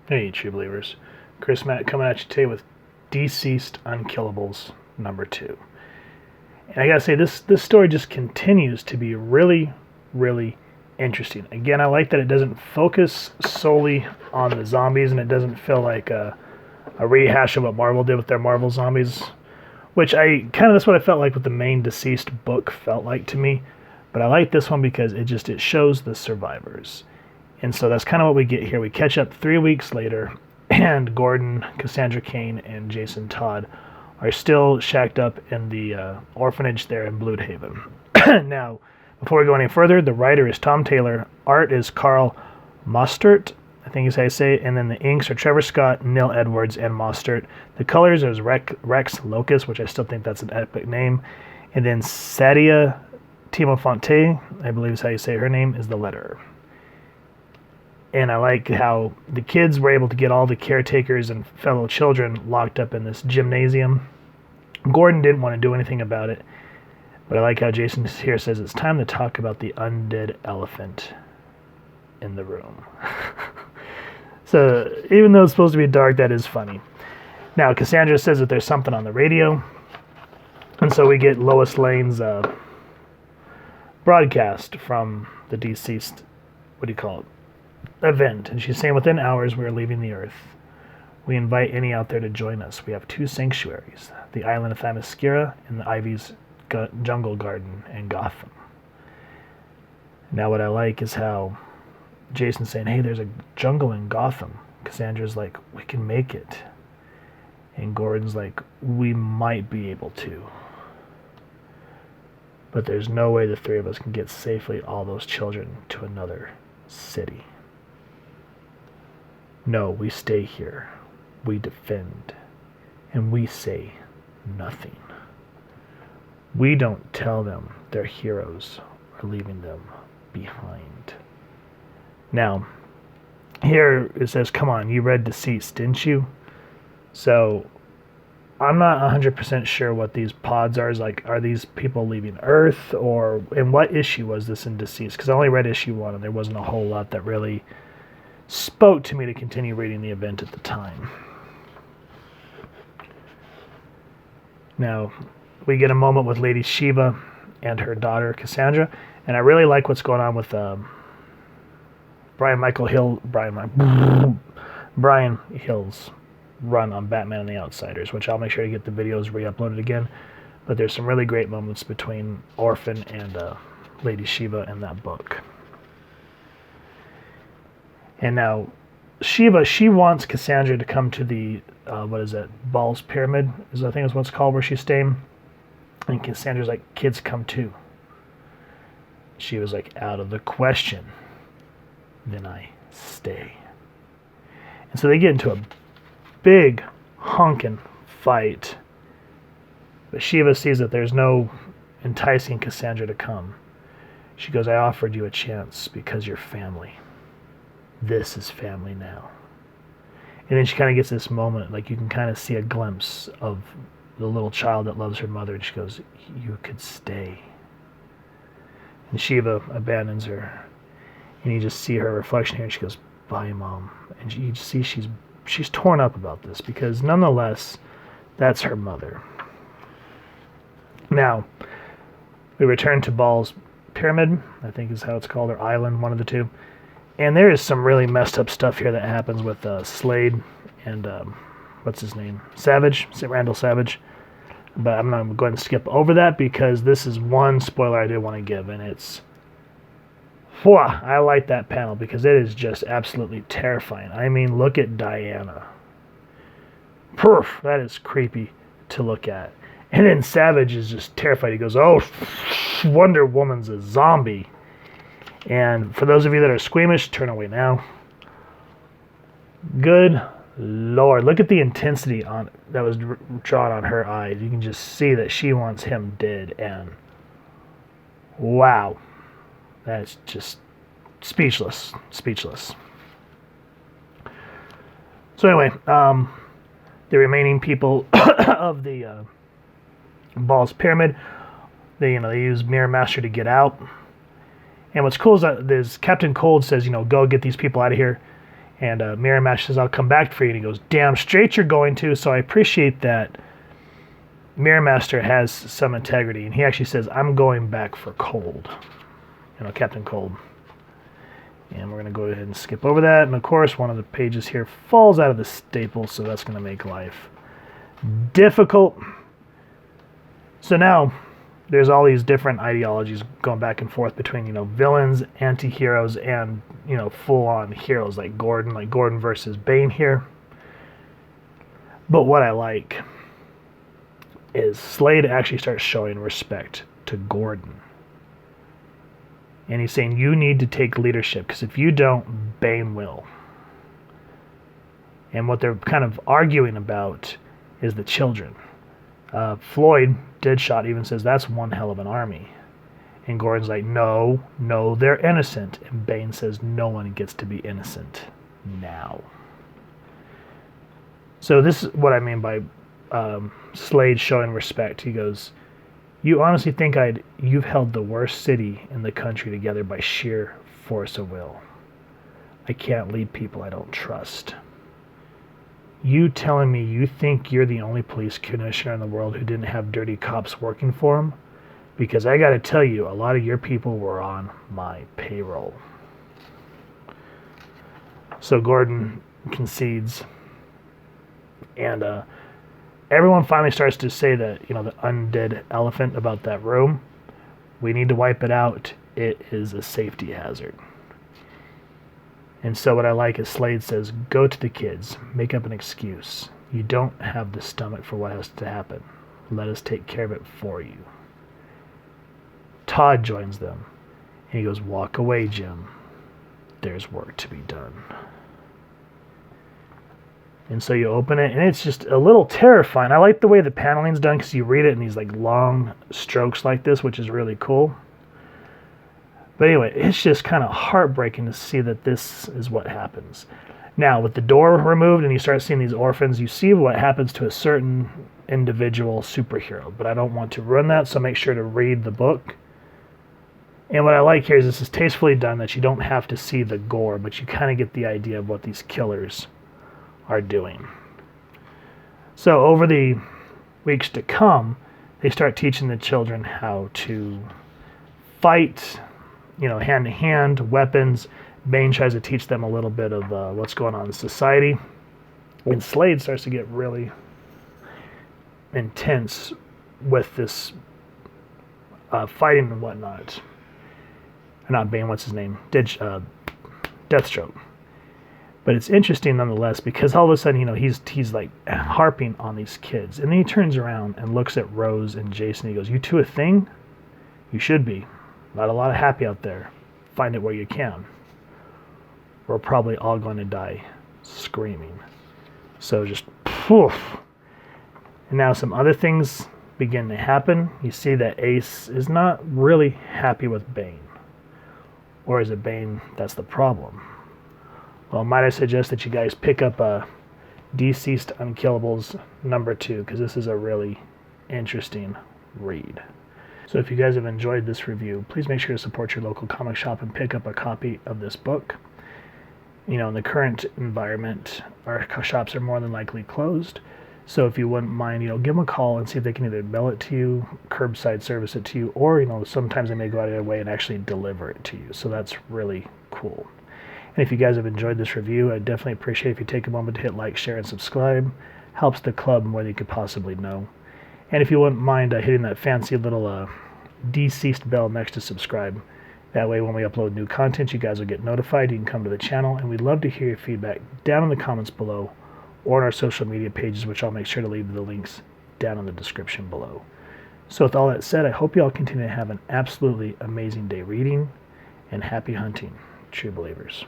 Hey, true believers. Chris Matt coming at you today with DCeased Unkillables #2. And I gotta say, this story just continues to be really, really interesting. Again, I like that it doesn't focus solely on the zombies, and it doesn't feel like a rehash of what Marvel did with their Marvel zombies, which that's what I felt like with the main DCeased book felt like to me. But I like this one because it shows the survivors. And so that's kind of what we get here. We catch up 3 weeks later, and Gordon, Cassandra Cain, and Jason Todd are still shacked up in the orphanage there in Bloodhaven. Now, before we go any further, the writer is Tom Taylor. Art is Carl Mostert, I think is how you say it. And then the inks are Trevor Scott, Neil Edwards, and Mostert. The colors is Rex Locus, which I still think that's an epic name. And then Sadia Timofonte, I believe is how you say her name, is the letterer. And I like how the kids were able to get all the caretakers and fellow children locked up in this gymnasium. Gordon didn't want to do anything about it, but I like how Jason here says it's time to talk about the undead elephant in the room. So even though it's supposed to be dark, that is funny. Now, Cassandra says that there's something on the radio, and so we get Lois Lane's broadcast from the DCeased, event, and she's saying within hours we are leaving the earth. We invite any out there to join us. We have 2 sanctuaries, the island of Themyscira and the Ivy's jungle garden in Gotham. Now what I like is how Jason's saying, hey, there's a jungle in Gotham. Cassandra's like, we can make it. And Gordon's like, we might be able to. But there's no way the 3 of us can get safely all those children to another city. No, we stay here, we defend, and we say nothing. We don't tell them they're heroes or leaving them behind. Now, here it says, come on, you read DCeased, didn't you? So, I'm not 100% sure what these pods are. Are these people leaving Earth, or in what issue was this in DCeased? Because I only read issue 1, and there wasn't a whole lot that really spoke to me to continue reading the event at the time. Now, we get a moment with Lady Shiva and her daughter Cassandra, and I really like what's going on with Brian Hill's run on Batman and the Outsiders, which I'll make sure to get the videos re-uploaded again. But there's some really great moments between Orphan and Lady Shiva in that book. And now, Shiva, she wants Cassandra to come to the, Ball's Pyramid, I think is what it's called, where she's staying. And Cassandra's like, kids come too. She was like, out of the question. Then I stay. And so they get into a big honkin' fight. But Shiva sees that there's no enticing Cassandra to come. She goes, I offered you a chance because you're family. This is family now. And then she kind of gets this moment, like you can kind of see a glimpse of the little child that loves her mother, and she goes, you could stay. And Shiva abandons her, and you just see her reflection here, and she goes, bye, Mom. And you just see she's torn up about this, because nonetheless, that's her mother. Now, we return to Ball's Pyramid, I think is how it's called, or Island, one of the two. And there is some really messed up stuff here that happens with Slade and, what's his name? Randall Savage. But I'm going to go ahead and skip over that because this is one spoiler I did want to give. And it's, I like that panel because it is just absolutely terrifying. I mean, look at Diana. Poof, that is creepy to look at. And then Savage is just terrified. He goes, oh, Wonder Woman's a zombie. And for those of you that are squeamish, turn away now. Good Lord, look at the intensity that was drawn on her eyes. You can just see that she wants him dead, and wow, that's just speechless. So anyway, the remaining people of the Ball's Pyramid, they use Mirror Master to get out. And what's cool is that Captain Cold says, go get these people out of here. And Mirror Match says, I'll come back for you. And he goes, damn straight you're going to. So I appreciate that Mirror Master has some integrity. And he actually says, I'm going back for Cold. Captain Cold. And we're going to go ahead and skip over that. And of course, one of the pages here falls out of the staple. So that's going to make life difficult. So now there's all these different ideologies going back and forth between, villains, anti-heroes, and, full-on heroes like Gordon versus Bane here. But what I like is Slade actually starts showing respect to Gordon. And he's saying, you need to take leadership, because if you don't, Bane will. And what they're kind of arguing about is the children. Floyd, Deadshot, even says that's one hell of an army. And Gordon's like, no, they're innocent. And Bane says, no one gets to be innocent now. So this is what I mean by Slade showing respect. He goes, you honestly think you've held the worst city in the country together by sheer force of will. I can't lead people I don't trust. You telling me you think you're the only police commissioner in the world who didn't have dirty cops working for him? Because I gotta tell you, a lot of your people were on my payroll. So Gordon concedes. And everyone finally starts to say that, the undead elephant about that room, we need to wipe it out. It is a safety hazard. And so what I like is Slade says, go to the kids, make up an excuse. You don't have the stomach for what has to happen. Let us take care of it for you. Todd joins them. And he goes, walk away, Jim. There's work to be done. And so you open it, and it's just a little terrifying. I like the way the paneling's done, because you read it in these long strokes like this, which is really cool. But anyway, it's just kind of heartbreaking to see that this is what happens. Now, with the door removed and you start seeing these orphans, you see what happens to a certain individual superhero. But I don't want to ruin that, so make sure to read the book. And what I like here is this is tastefully done, that you don't have to see the gore, but you kind of get the idea of what these killers are doing. So over the weeks to come, they start teaching the children how to fight, hand-to-hand, weapons. Bane tries to teach them a little bit of what's going on in society. And Slade starts to get really intense with this fighting and whatnot. Not Bane, what's his name? Deathstroke. But it's interesting nonetheless, because all of a sudden, he's like harping on these kids. And then he turns around and looks at Rose and Jason. He goes, you two a thing? You should be. Not a lot of happy out there. Find it where you can. We're probably all going to die screaming. So just poof. And now some other things begin to happen. You see that Ace is not really happy with Bane. Or is it Bane that's the problem? Well, might I suggest that you guys pick up DCeased Unkillables #2, because this is a really interesting read. So if you guys have enjoyed this review, please make sure to support your local comic shop and pick up a copy of this book. In the current environment, our shops are more than likely closed. So if you wouldn't mind, give them a call and see if they can either mail it to you, curbside service it to you, or, sometimes they may go out of their way and actually deliver it to you. So that's really cool. And if you guys have enjoyed this review, I'd definitely appreciate if you take a moment to hit like, share, and subscribe. Helps the club more than you could possibly know. And if you wouldn't mind hitting that fancy little DCeased bell next to subscribe. That way when we upload new content, you guys will get notified. You can come to the channel, and we'd love to hear your feedback down in the comments below or on our social media pages, which I'll make sure to leave the links down in the description below. So with all that said, I hope you all continue to have an absolutely amazing day reading, and happy hunting, true believers.